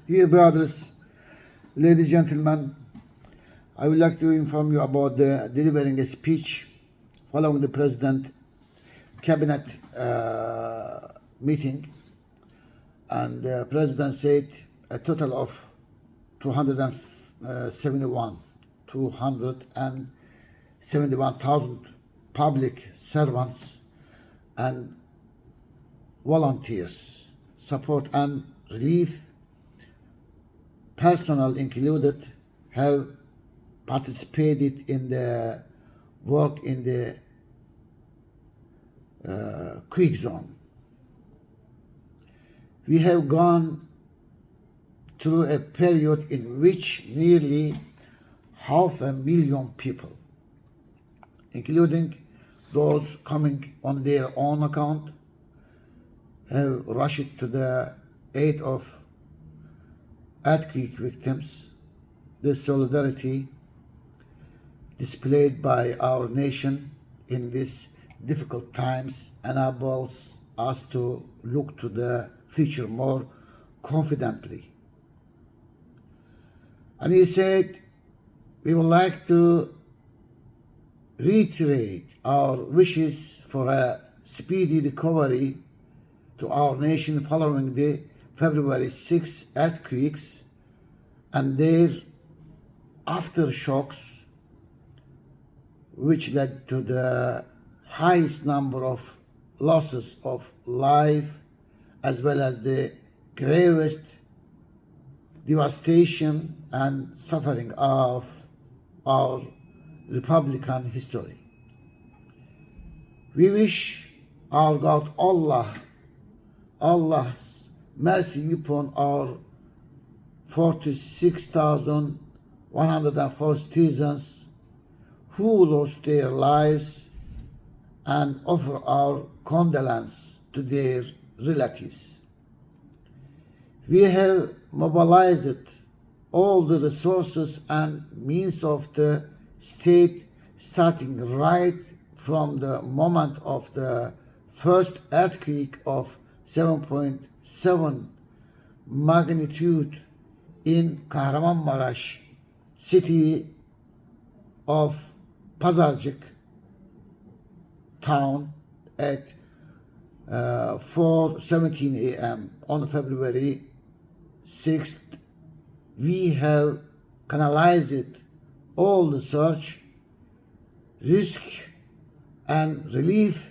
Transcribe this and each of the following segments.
Dear brothers, ladies and gentlemen, I would like to inform you about delivering a speech following the President Cabinet meeting. And the President said a total of 271,000 public servants and volunteers, support and relief personnel included, have participated in the work in the quick zone. We have gone through a period in which nearly 500,000 people, including those coming on their own account, have rushed to the aid of earthquake victims. The solidarity displayed by our nation in these difficult times enables us to look to the future more confidently. And he said, we would like to reiterate our wishes for a speedy recovery to our nation following the February 6 earthquakes and their aftershocks, which led to the highest number of losses of life as well as the gravest devastation and suffering of our Republican history. We wish our God Allah's mercy upon our 46,104 citizens who lost their lives and offer our condolence to their relatives. We have mobilized all the resources and means of the state, starting right from the moment of the first earthquake of 7.7 magnitude in Kahramanmaraş city of Pazarcık town at 4:17 a.m. on February 6th. We have canalized all the search, risk and relief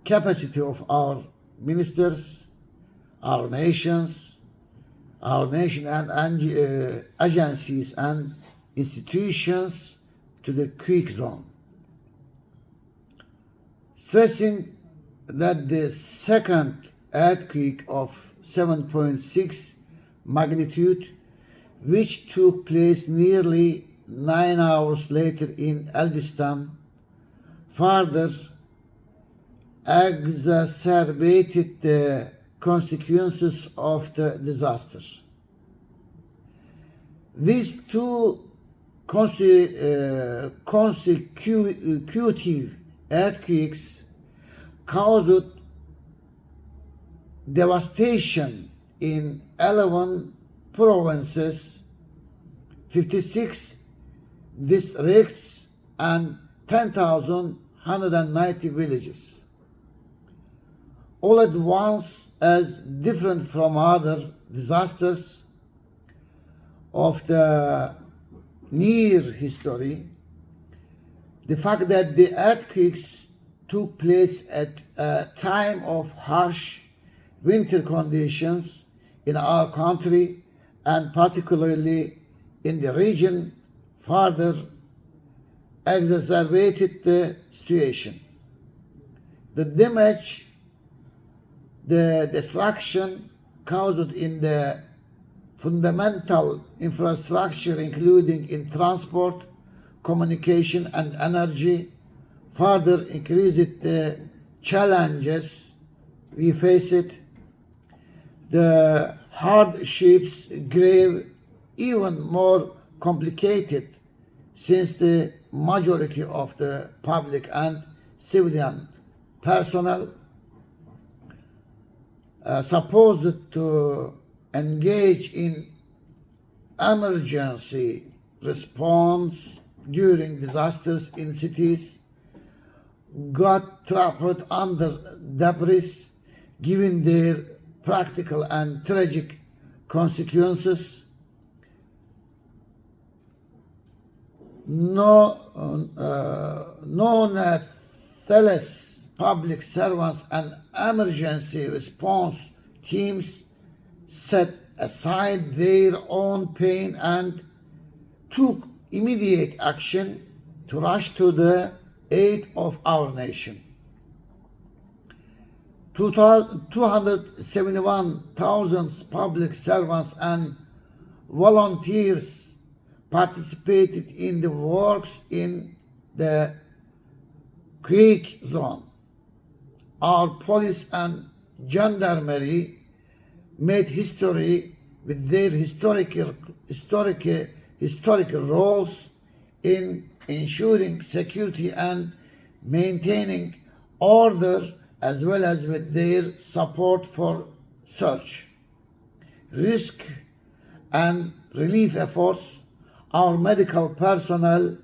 capacity of our ministers, our nation and agencies and institutions to the quick zone, stressing that the second earthquake of 7.6 magnitude, which took place nearly 9 hours later in Elbistan, further exacerbated the consequences of the disaster. These two consecutive earthquakes caused devastation in 11 provinces, 56 districts, and 10,190 villages, all at once, as different from other disasters of the near history. The fact that the earthquakes took place at a time of harsh winter conditions in our country and particularly in the region further exacerbated the situation. The damage, the destruction caused in the fundamental infrastructure, including in transport, communication and energy, further increased the challenges we faced. The hardships grew even more complicated since the majority of the public and civilian personnel supposed to engage in emergency response during disasters in cities, got trapped under debris, given their practical and tragic consequences. Nonetheless, public servants and emergency response teams set aside their own pain and took immediate action to rush to the aid of our nation. 271,000 public servants and volunteers participated in the works in the quake zone. Our police and gendarmerie made history with their historical roles in ensuring security and maintaining order, as well as with their support for search, risk, and relief efforts. Our medical personnel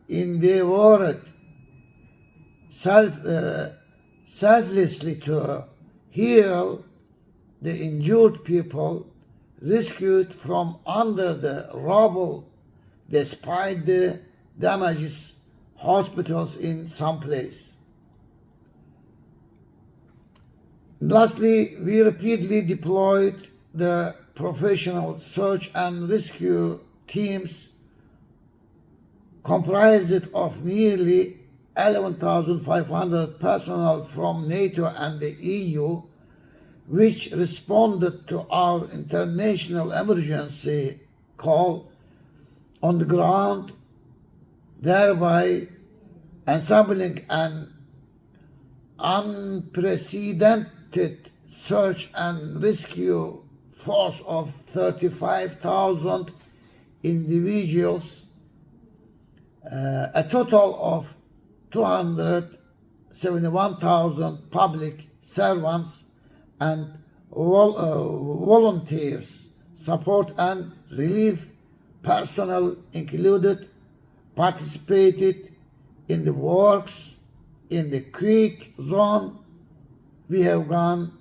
endeavored selflessly to heal the injured people rescued from under the rubble. Despite the damages, hospitals in some places. Lastly, we repeatedly deployed the professional search and rescue teams comprised of nearly 11,500 personnel from NATO and the EU, which responded to our international emergency call on the ground, thereby assembling an unprecedented search and rescue force of 35,000 individuals, a total of 271,000 public servants and volunteers. Support and relief personnel included participated in the works in the quake zone. We have gone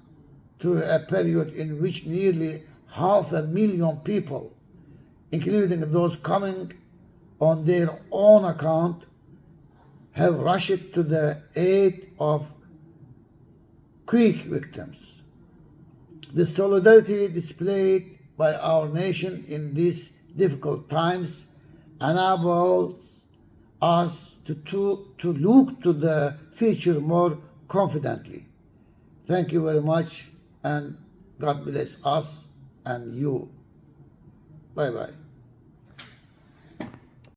through a period in which nearly 500,000 people, including those coming on their own account, have rushed to the aid of quake victims. The solidarity displayed by our nation in these difficult times enables us to look to the future more confidently. Thank you very much, and God bless us and you. Bye-bye.